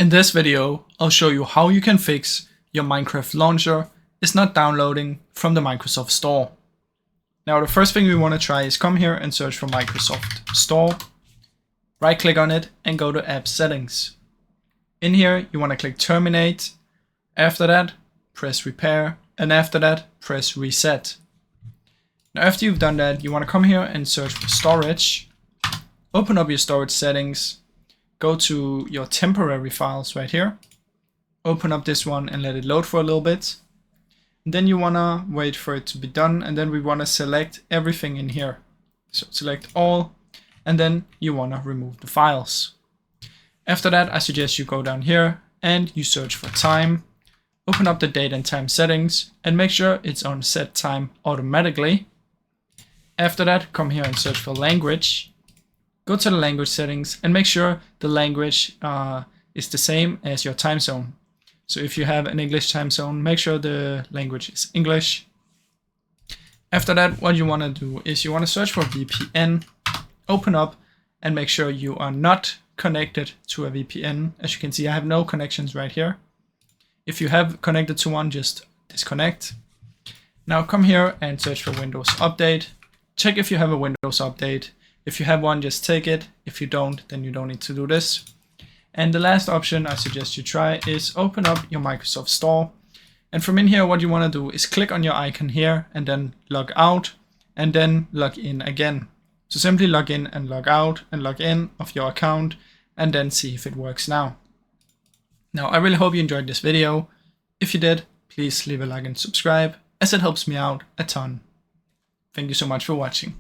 In this video, I'll show you how you can fix your Minecraft launcher is not downloading from the Microsoft Store. Now the first thing we want to try is come here and search for Microsoft Store. Right click on it and go to App Settings. In here you want to click Terminate. After that press Repair, and after that press Reset. Now after you've done that, you want to come here and search for Storage. Open up your storage settings. Go to your temporary files right here. Open up this one and let it load for a little bit. And then you want to wait for it to be done, and then we want to select everything in here. So select all, and then you want to remove the files. After that, I suggest you go down here and you search for time. Open up the date and time settings and make sure it's on set time automatically. After that, come here and search for language. Go to the language settings and make sure the language is the same as your time zone. So if you have an English time zone, make sure the language is English. After that, what you want to do is you want to search for VPN. Open up and make sure you are not connected to a VPN. As you can see, I have no connections right here. If you have connected to one, just disconnect. Now come here and search for Windows Update. Check if you have a Windows Update. If you have one, just take it. If you don't, then you don't need to do this. And the last option I suggest you try is open up your Microsoft Store. And from in here, what you want to do is click on your icon here and then log out and then log in again. So simply log in and log out and log in of your account and then see if it works now. Now, I really hope you enjoyed this video. If you did, please leave a like and subscribe, as it helps me out a ton. Thank you so much for watching.